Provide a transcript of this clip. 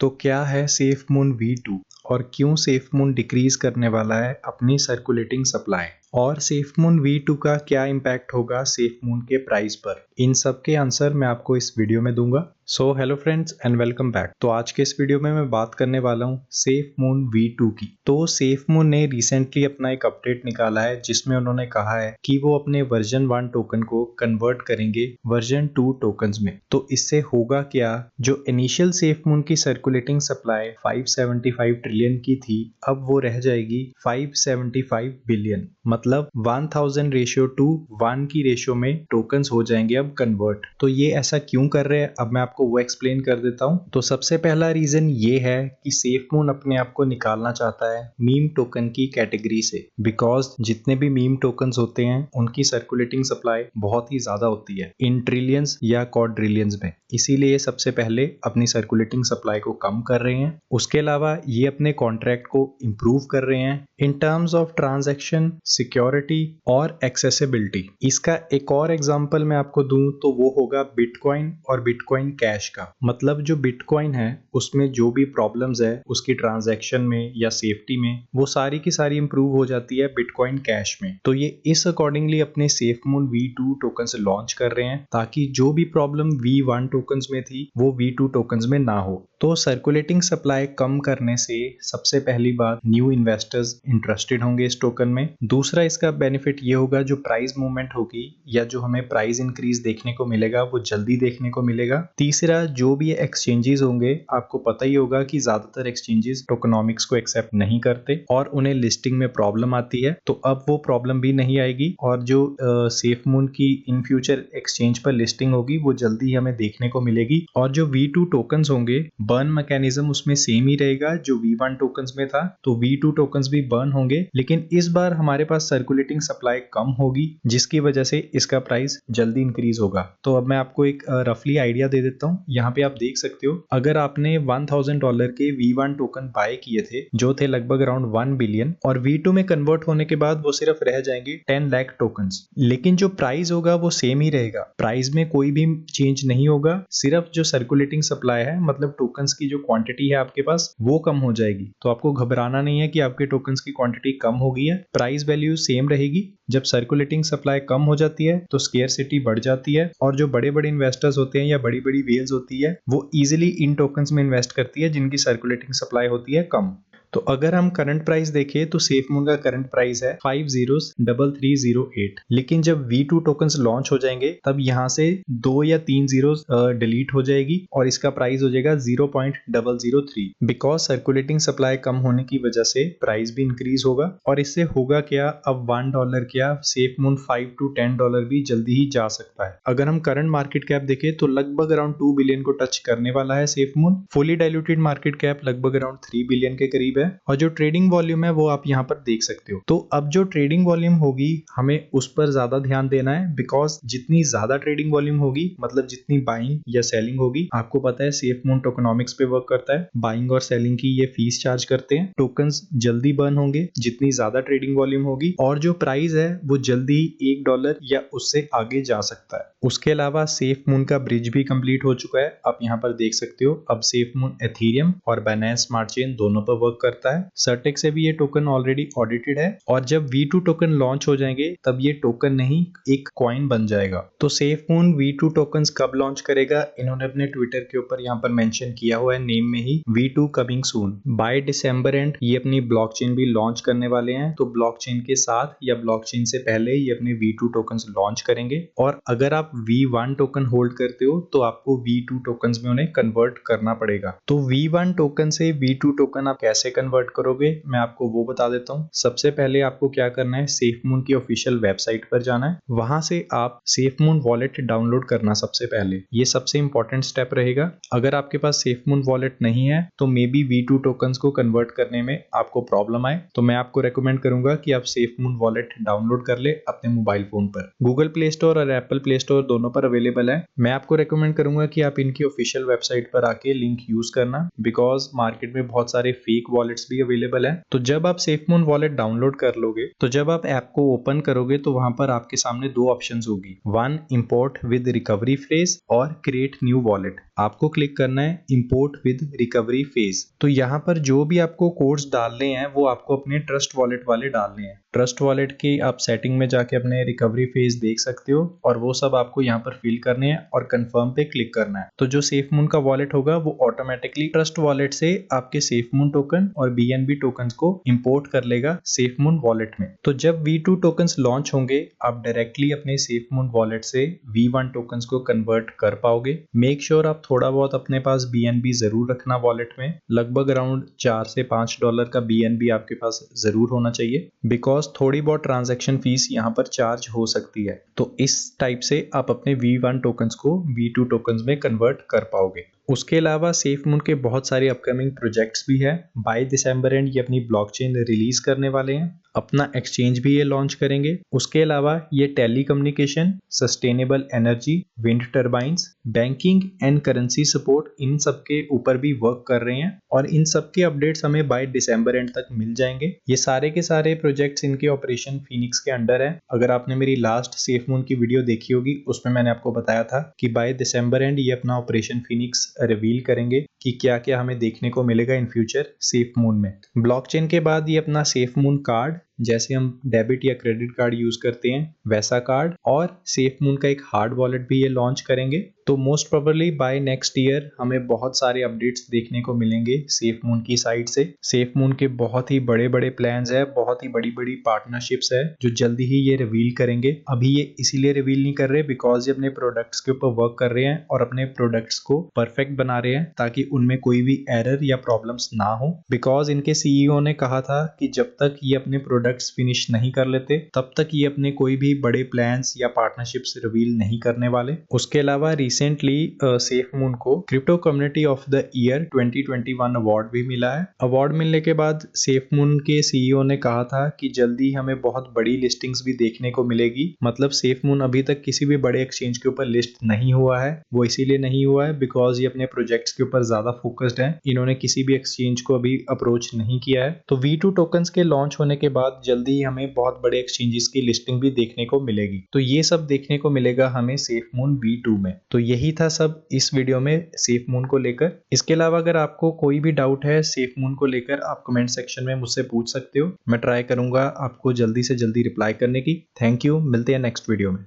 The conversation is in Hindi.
तो क्या है सेफ मून V2 और क्यों सेफ मून डिक्रीज करने वाला है अपनी सर्कुलेटिंग सप्लाई, और सेफ मून V2 का क्या इम्पैक्ट होगा सेफ मून के प्राइस पर, इन सब के आंसर मैं आपको इस वीडियो में दूंगा। So hello friends and welcome back. तो आज के इस वीडियो में मैं बात करने वाला हूँ सेफ मून V2 की। तो सेफ मून ने रिसेंटली अपना एक अपडेट निकाला है जिसमें उन्होंने कहा है कि वो अपने वर्जन 1 टोकन को कन्वर्ट करेंगे वर्जन 2 टोकन्स में। तो इससे होगा क्या, जो इनिशियल सेफ मून की सर्कुलेटिंग सप्लाई 575 ट्रिलियन की थी, अब वो रह जाएगी 575 बिलियन, मतलब 1000 रेशियो टू 1 की रेशियो में टोकन्स हो जाएंगे अब कन्वर्ट। तो ये ऐसा क्यों कर रहे हैं, अब मैं आपको वो एक्सप्लेन कर देता हूँ। तो सबसे पहला रीजन ये है कि सेफ मून अपने आप को निकालना चाहता है मीम टोकन की कैटेगरी से, बिकॉज जितने भी मीम टोकन्स होते हैं उनकी सर्कुलेटिंग सप्लाई बहुत ही ज्यादा होती है, इन ट्रिलियंस या क्वाड्रिलियंस में। इसीलिए सबसे पहले अपनी सर्कुलेटिंग सप्लाई को कम कर रहे हैं। उसके अलावा ये अपने कॉन्ट्रैक्ट को इम्प्रूव कर रहे हैं in terms of transaction, security और एक्सेसिबिलिटी। इसका एक और एग्जांपल मैं आपको दूं तो वो होगा बिटकॉइन और बिटकॉइन कैश का। मतलब जो बिटकॉइन है उसमें जो भी प्रॉब्लम्स है उसकी ट्रांजैक्शन में या सेफ्टी में, वो सारी की सारी इंप्रूव हो जाती है बिटकॉइन कैश में। तो ये इस अकॉर्डिंगली अपने सेफ मून V2 टोकन से लॉन्च कर रहे हैं ताकि जो भी प्रॉब्लम V1 टोकन्स में थी वो V2 टोकन्स में ना हो। तो सर्कुलेटिंग सप्लाई कम करने से सबसे पहली बात, न्यू इन्वेस्टर्स इंटरेस्टेड होंगे इस टोकन में। दूसरा इसका बेनिफिट ये होगा, जो प्राइस मूवमेंट होगी या जो हमें प्राइस इंक्रीज देखने को मिलेगा वो जल्दी देखने को मिलेगा। तीसरा, जो भी एक्सचेंजेस होंगे, आपको पता ही होगा कि ज्यादातर एक्सचेंजेस टोकनॉमिक्स को एक्सेप्ट नहीं करते और उन्हें लिस्टिंग में प्रॉब्लम आती है, तो अब वो प्रॉब्लम भी नहीं आएगी और जो सेफ मून की इन फ्यूचर एक्सचेंज पर लिस्टिंग होगी वो जल्दी हमें देखने को मिलेगी। और जो V2 टोकन्स होंगे, बर्न मैकेनिज्म उसमें सेम ही रहेगा जो V1 टोकन्स में था, तो V2 टोकन्स भी बर्न होंगे, लेकिन इस बार हमारे पास सर्कुलेटिंग सप्लाई कम होगी जिसकी वजह से इसका प्राइस जल्दी इंक्रीज होगा। तो अब मैं आपको एक रफली आइडिया दे देता हूँ। यहाँ पे आप देख सकते हो, अगर आपने $1000 के V1 टोकन बाय किए थे जो थे लगभग अराउंड 1 बिलियन, और V2 में कन्वर्ट होने के बाद वो सिर्फ रह जाएंगे 10 लाख टोकन्स, लेकिन जो प्राइस होगा वो सेम ही रहेगा। प्राइस में कोई भी चेंज नहीं होगा, सिर्फ जो सर्कुलेटिंग सप्लाई है, मतलब टोकन्स की जो क्वांटिटी है आपके पास, वो कम हो जाएगी। तो आपको घबराना नहीं है कि आपके टोकन्स की क्वांटिटी कम हो गई है, प्राइस वैल्यू सेम रहेगी। जब सर्कुलेटिंग सप्लाई कम हो जाती है तो स्केर्सिटी बढ़ जाती है और जो बड़े बड़े इन्वेस्टर्स होते हैं या बड़ी बड़ी वेल्स होती है वो इजीली इन टोकन्स में इन्वेस्ट करती है जिनकी सर्कुलेटिंग सप्लाई होती है कम। तो अगर हम करंट प्राइस देखें तो सेफ मून का करंट प्राइस है 503308, लेकिन जब V2 टोकन्स लॉन्च हो जाएंगे तब यहाँ से 2 या 3 जीरोस डिलीट हो जाएगी और इसका प्राइस हो जाएगा 0.003, बिकॉज सर्कुलेटिंग सप्लाई कम होने की वजह से प्राइस भी इंक्रीज होगा। और इससे होगा क्या, अब $1 क्या सेफ मून $5 to $10 भी जल्दी ही जा सकता है। अगर हम करंट मार्केट कैप देखें तो लगभग अराउंड 2 बिलियन को टच करने वाला है safe moon. Fully diluted market cap लगभग अराउंड 3 बिलियन के करीब है, और जो ट्रेडिंग वॉल्यूम है वो आप यहाँ पर देख सकते हो। तो अब जो ट्रेडिंग वॉल्यूम होगी हमें उस पर ज्यादा ध्यान देना है, बिकॉज जितनी ज्यादा ट्रेडिंग वॉल्यूम होगी, मतलब जितनी बाइंग या सेलिंग होगी, आपको पता है सेफ मून टोकनॉमिक्स पे वर्क करता है, बाइंग और सेलिंग की ये फीस चार्ज करते हैं। टोकन्स जल्दी बर्न होंगे जितनी ज्यादा ट्रेडिंग वॉल्यूम होगी, और जो प्राइस है वो जल्दी $1 या उससे आगे जा सकता है। उसके अलावा सेफ मून का ब्रिज भी कंप्लीट हो चुका है, आप यहाँ पर देख सकते हो। अब सेफ मून एथेरियम और बाइनेंस स्मार्ट चेन दोनों पर वर्क करता है। सर्टेक्स से भी ये टोकन ऑलरेडी ऑडिटेड है, और जब V2 टोकन लॉन्च हो जाएंगे तब ये टोकन नहीं एक कॉइन बन जाएगा। तो सेफ मून V2 टोकन्स कब लॉन्च करेगा, इन्होंने अपने ट्विटर के ऊपर यहाँ पर मेंशन किया हुआ है नेम में ही, V2 coming soon. By December and ये अपनी ब्लॉकचेन भी लॉन्च करने वाले हैं, तो ब्लॉकचेन के साथ या ब्लॉकचेन से पहले ये अपने V2 टोकन्स लॉन्च करेंगे। और अगर आप V1 टोकन होल्ड करते हो तो आपको V2 टोकन्स में उन्हें कन्वर्ट करना पड़ेगा। तो V1 टोकन से V2 टोकन आप कैसे कन्वर्ट करोगे, मैं आपको वो बता देता हूँ। सबसे पहले आपको क्या करना है, सेफ मून की ऑफिशियल वेबसाइट पर जाना है, वहां से आप सेफ मून वॉलेट डाउनलोड करना सबसे पहले, ये सबसे इंपॉर्टेंट स्टेप रहेगा। अगर आपके पास सेफ मून वॉलेट नहीं है तो मे बी V2 टोकन्स को कन्वर्ट करने में आपको प्रॉब्लम आए, तो मैं आपको रेकमेंड करूंगा कि आप सेफ मून वॉलेट डाउनलोड कर ले अपने मोबाइल फोन पर। गूगल प्ले स्टोर और एप्पल प्ले स्टोर दोनों पर अवेलेबल है। मैं आपको रेकमेंड करूंगा कि आप इनकी ऑफिशियल वेबसाइट पर आके लिंक यूज करना, बिकॉज मार्केट में बहुत सारे फेक वॉलेट्स भी अवेलेबल है। तो जब आप SafeMoon वॉलेट डाउनलोड कर लोगे तो जब आप ऐप को ओपन करोगे तो वहां पर आपके सामने दो ऑप्शंस होगी, one import with recovery phase और क्रिएट न्यू वॉलेट। आपको क्लिक करना है इंपोर्ट विद रिकवरी फेज। तो यहाँ पर जो भी आपको कोड्स डालने हैं वो आपको अपने ट्रस्ट वॉलेट वाले डालने हैं। ट्रस्ट वॉलेट की आप सेटिंग में जाके अपने रिकवरी फेज देख सकते हो और वो सब आपको यहाँ पर फिल करने हैं और कंफर्म पे क्लिक करना है। तो जो SafeMoon का वॉलेट होगा वो ऑटोमेटिकली ट्रस्ट वॉलेट से आपके SafeMoon टोकन और BNB टोकन्स को इंपोर्ट कर लेगा SafeMoon वॉलेट में। तो जब V2 टोकन्स लॉन्च होंगे आप डायरेक्टली अपने SafeMoon वॉलेट से V1 टोकन्स को कन्वर्ट कर पाओगे। मेक श्योर आप थोड़ा बहुत अपने पास BNB जरूर रखना वॉलेट में, लगभग अराउंड 4 से 5 डॉलर का BNB आपके पास जरूर होना चाहिए, बिकॉज थोड़ी बहुत ट्रांजैक्शन फीस यहाँ पर चार्ज हो सकती है। तो इस टाइप से आप अपने V1 टोकन्स को V2 टोकन्स में कन्वर्ट कर पाओगे। उसके अलावा SafeMoon के बहुत सारे अपकमिंग प्रोजेक्ट्स भी है। बाय दिसंबर एंड ये अपनी ब्लॉकचेन रिलीज करने वाले हैं, अपना एक्सचेंज भी ये लॉन्च करेंगे। उसके अलावा ये telecommunication, sustainable energy, wind turbines, banking and currency support, इन सब के ऊपर भी वर्क कर रहे हैं और इन सब के अपडेट्स हमें बाय दिसंबर एंड तक मिल जाएंगे। ये सारे के सारे प्रोजेक्ट्स इनके ऑपरेशन फीनिक्स के अंडर है। अगर आपने मेरी लास्ट SafeMoon की वीडियो देखी होगी उसमें मैंने आपको बताया था कि बाय दिसंबर एंड ये अपना ऑपरेशन फीनिक्स रिवील करेंगे कि क्या क्या हमें देखने को मिलेगा इन फ्यूचर SafeMoon में। ब्लॉकचेन के बाद ये अपना SafeMoon कार्ड, जैसे हम डेबिट या क्रेडिट कार्ड यूज करते हैं वैसा कार्ड, और SafeMoon का एक हार्ड वॉलेट भी ये लॉन्च करेंगे। तो most probably bye next year हमें बहुत सारे अपडेट्स देखने को मिलेंगे SafeMoon की साइड से। SafeMoon के बहुत ही बड़े बड़े प्लान्स है, बहुत ही बड़ी बड़ी पार्टनरशिप्स है जो जल्दी ही ये रिवील करेंगे। अभी ये इसीलिए रिवील नहीं कर रहे बिकॉज ये अपने प्रोडक्ट्स के ऊपर वर्क कर रहे हैं और अपने प्रोडक्ट्स को परफेक्ट बना रहे हैं ताकि उनमें कोई भी एरर या प्रॉब्लम्स ना हो। बिकॉज इनके CEO ने कहा था कि जब तक ये अपने प्रोडक्ट्स फिनिश नहीं कर लेते तब तक ये अपने कोई भी बड़े प्लान्स या पार्टनरशिप्स रिवील नहीं करने वाले। उसके अलावा रिसेंटली SafeMoon को crypto community of the year 2021 award भी मिला है। अवार्ड मिलने के बाद SafeMoon के CEO ने कहा था कि जल्दी हमें बहुत बड़ी लिस्टिंग्स भी देखने को मिलेगी। मतलब SafeMoon अभी तक किसी भी बड़े एक्सचेंज के ऊपर लिस्ट नहीं हुआ है। वो इसीलिए नहीं हुआ है बिकॉज ये अपने प्रोजेक्ट्स के ऊपर ज्यादा फोकस्ड है। इन्होंने किसी भी एक्सचेंज को अभी अप्रोच नहीं किया है। तो V2 टोकन्स के लॉन्च होने के बाद जल्दी ही हमें बहुत बड़े एक्सचेंजेस की लिस्टिंग भी देखने को मिलेगी। तो ये सब देखने को मिलेगा हमें SafeMoon V2 में। तो यही था सब इस वीडियो में SafeMoon को लेकर। इसके अलावा अगर आपको कोई भी डाउट है SafeMoon को लेकर आप कमेंट सेक्शन में मुझसे पूछ सकते हो। मैं ट्राई करूंगा आपको जल्दी से जल्दी रिप्लाई करने की। थैंक यू, मिलते हैं नेक्स्ट वीडियो में।